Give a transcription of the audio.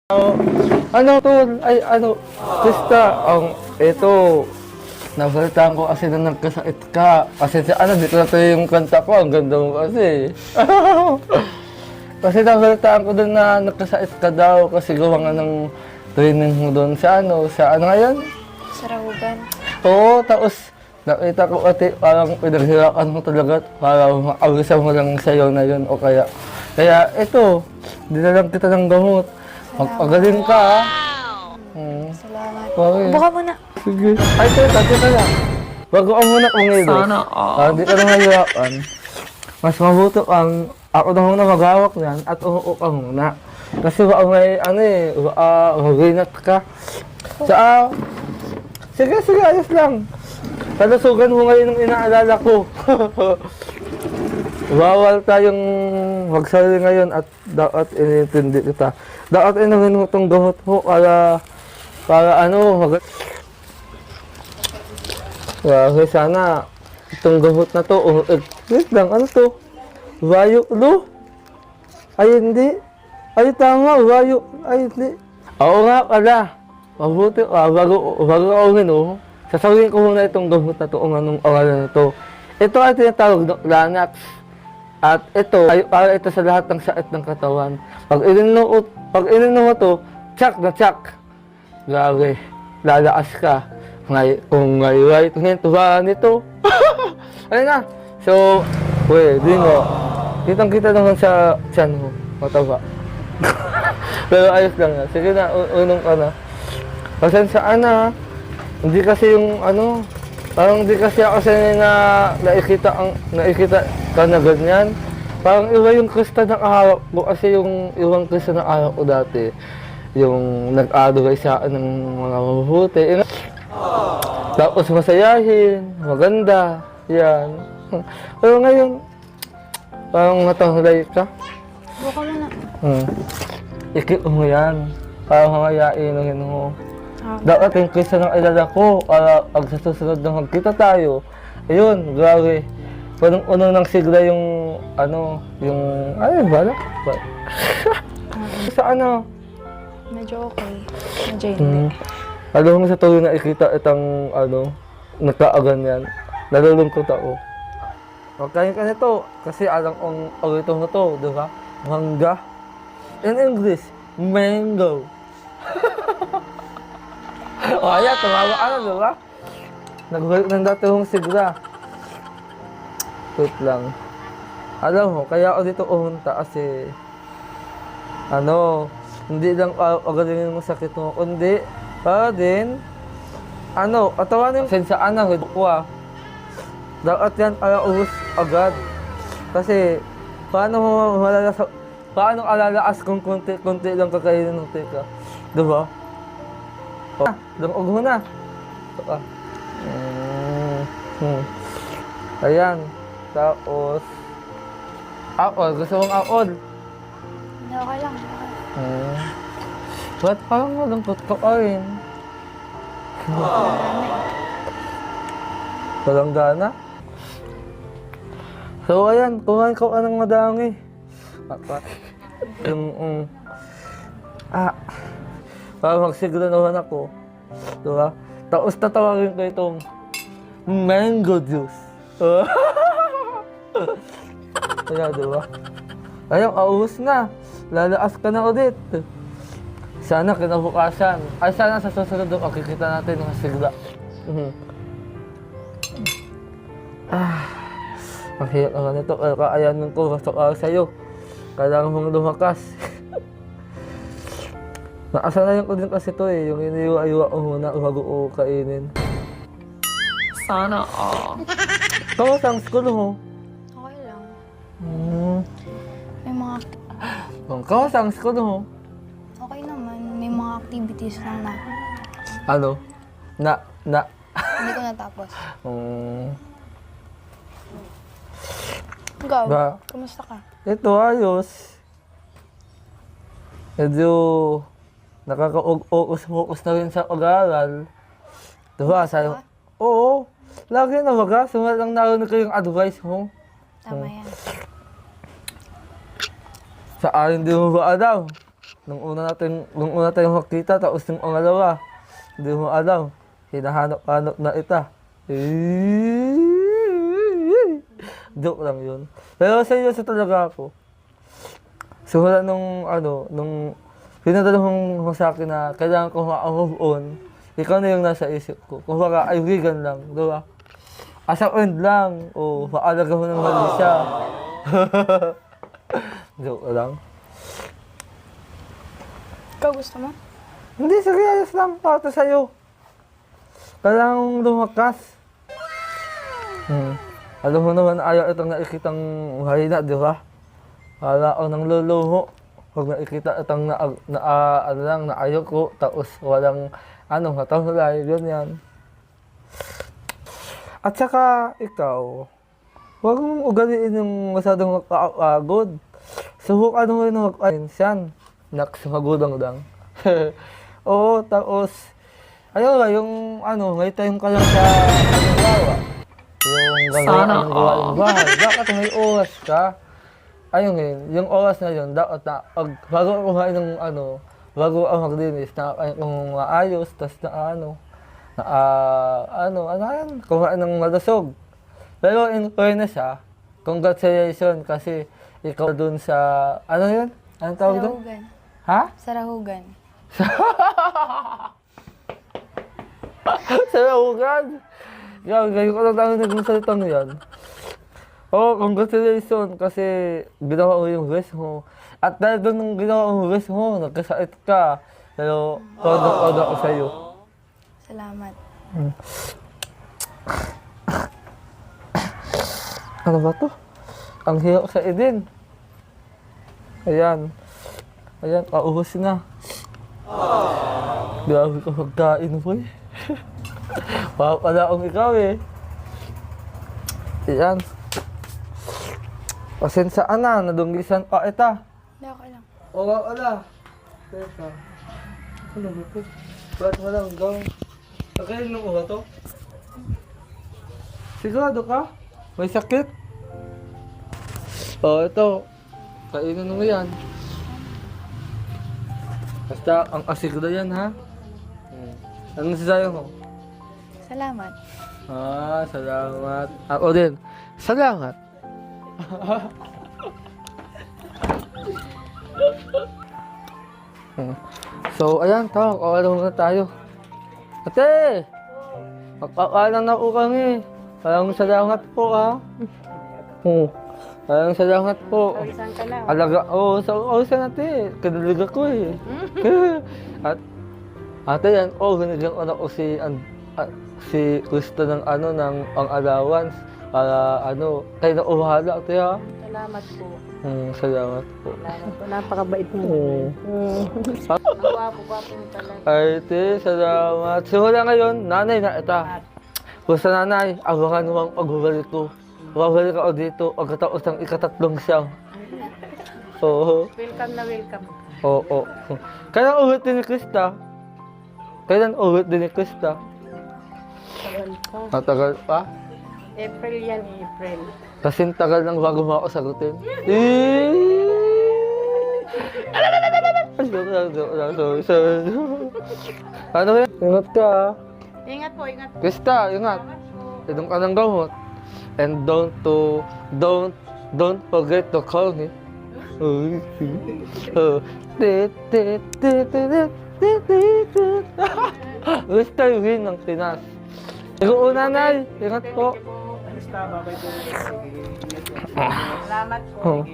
Ano tol? Ay ano, Krista, ito, nabalitaan ko kasi na nagkasakit ka. Kasi ano, dito na to yung kanta ko, ang ganda mo kasi. Kasi nabalitaan ko doon na nagkasakit ka daw kasi gawa nga ng training mo doon sa ano ngayon? Sa Rahugan. Oo, tapos nakita ko ate, parang pinaghirapan mo talaga para maawisa mo lang sa'yo na yun o kaya. Kaya ito, dinalang kita ng gamot. Magpagaling ka, ha? Salamat. Okay. Buka muna. Sige. Ay, tati ka lang. Bago ka muna kumilos. Sana Hindi ka na mahirapan. Mas mabuto ang ako na muna maghawak niyan at umuo ka muna. Kasi baka may maginat ka. Sige, ayos lang. Talusugan mo ngayon ang inaalala ko. Bawal tayong magsali ngayon at dapat inintindi kita. Dapat inumin mo itong gamot mo para Grabe, sana itong gamot na to, wait lang, ano to? Vayo-Lu? Ay, hindi. Ay, tama, ay, hindi. Oo nga pala. Mabuti ka, bago ako uminom, sasabihin ko muna itong gamot na to, anong oral na to. Ito ay tinatawag ng Lanax. At ito, para ito sa lahat ng sakit ng katawan. Pag ininom mo to, tsak na tsak. Grabe, lalakas ka. Kung ngayon, tingin ba nito? Ayun na. So, pwede mo. Kitang-kita naman sa tiyan mo. Mataba. Pero ayos lang na. Sige na, unom ka na. Pasensaan na. Hindi kasi yung parang hindi kasi ako sanay na nakikita ka na ganyan. Parang iba yung Krista ng kaharap ko kasi yung ibang Krista ng kaharap ko dati. Yung nag-advise sa akin ng mga mabubuti. Tapos masayahin, maganda, yan. Pero ngayon, parang matanglay ka. Buka muna. Ikip mo yan. Parang mamayain mo. Dapat yung Krista ng ilala ko, para pag sa susunod na magkita tayo. Ayun, grabe. Unang ng sigla yung, bala? Sa Medyo okay. Medyo hindi. Alam mo sa tuloy na ikita itang, nagkaagan yan. Nalulungkot ako. Magkain ka nito, kasi alam kong orito na to, di ba? Mangga. In English, mango. O ayan, tumawa ka na, di ba? Nagbalik ng dati kong sigla. Wait lang. Alam mo, kaya ako dito umunta kasi, hindi lang pagalingin mo sakit mo, kundi, para din, katawanin mo, sensaan na, dapat yan para ubus agad. Kasi, paano alalaas kung konti lang kakainin ng teka? Diba? Dumog mo na. Ayan. Tapos, apol. Gusto mong apol? Hindi, okay lang. Ba't parang malungkot ka pa rin? Walang gana? So, ayan. Kumain ka ng madami. Para magsigla naman ako. Diba? Tapos tatawagin ko itong mango juice. Kaya, diba? Ayun, aubos na. Lalaas ka na ulit. Sana kinabukasan. Ay, sana sa susunod doon makikita natin ng sigla. Ang hirap naman ito. Kaayanin ko gusto ka sa'yo. Kailangan mong lumakas. Nakasanayan ko din kasi ito yung iniwa-iwa ko muna bago ko kainin. Sana Kamusta ang school mo? Okay lang. May Kamusta ang school mo? okay naman. May mga activities lang na hindi ko natapos. Ikaw, kumusta ka? Ito, ayos. Medyo nakaka-focus na rin sa pag-aaral. Diba? Oo. Lagi na baga. Sumalang narinig ko yung advice mo. Tama yan. Sa akin di mo ba alam? Nung una tayong magkita, tapos yung pangalawa, hindi mo alam, hinahanap-hanap na ita. Joke lang yun. Pero seryoso talaga ako. So wala nung pinadala mo sa akin na kailangan ko move on, ikaw na yung nasa isip ko. Kung baka kaibigan lang, di ba? As a friend lang, o paalaga mo ng mali siya. Joke lang. Ikaw gusto mo? Hindi, sige, ayos lang. Para sa'yo. Kailangan mong lumakas. Alam mo naman, ayaw itong nakikitang mahina, di ba? Wala ako nang luluho. Pag nakikita itong naayaw ko, tapos walang, matawalay, ganyan. At saka, ikaw, huwag mong ugaliin yung masyadong makakagod. Subukan mo rin mag-ayinsan. Magulang lang. Oo, tapos, ayun nga, ngayon tayong ka lang sa, gawa. Yung gagawin ng gawain bahay. Dapat may oras ka. Ayun ngayon, yung oras na yun, dapat na, bago ako kumain ng, bago ako maglinis, nakakain kong maayos, tapos kumain ng malusog. Pero in fairness congratulations kasi ikaw dun sa, yun? Anong tawag doon? Sarahugan. Ha? Sarahugan. Sa lahugan. Yan, ngayon ko lang tayo nag-salitang yan. Congratulations kasi ginawa mo yung wish mo. At dahil doon nung ginawa mo yung wish mo, nagkasakit ka. Pero, proud ako sa'yo. Salamat. Ano ba to? Ang hirap sa Eden. Ayan, kauhos na. Grabe ka pagkain mo eh. Pala akong ikaw eh. Ayan. Pasensaan na, nadunggisan pa ita. Hindi, okay lang. Wala. Teka. Ano ba ito? Ba't mo lang gawin? Pagkain mo ba to? Sigurado ka? May sakit? Ito. Kainin mo yan. Basta, ang asigda yan, ha? Ano sasayo mo? Salamat. Salamat. Ako din. Salamat. So, ayan, kakakalan muna tayo. Ate! Kakakalan na po kami. Maraming salamat po, ha? Maraming salamat po. Saan ka na? Alaga, saan ate? Kadaliga ko eh. At, ate yan, ganyan anak ko si Krista ng ng allowance. Para kayo na umahala ate ha. Salamat po. Salamat po. Salamat po. Napakabait mo. Ang gwapo-gwapo mo talaga. Ay, ate, salamat. Simula ngayon, nanay na ita. Kung sa nanay, abangan mo ang pagbabalik ko. Babalik ako dito, pagkatapos ng ikatatlong siyang. Oo. Welcome na welcome. Oo. Kailan ulit din ni Krista? Tagal pa. Matagal pa? April yan, April. Kasing tagal lang bago mo ako sagutin. Sorry. Ano yan? Ingat ka ha. Ingat po, ingat po. Krista, ingat. Inom ka ng gamot. And don't forget to call me. Gusto yung win ng Pinas. Ikaw nanay, ingat po. Salamat po.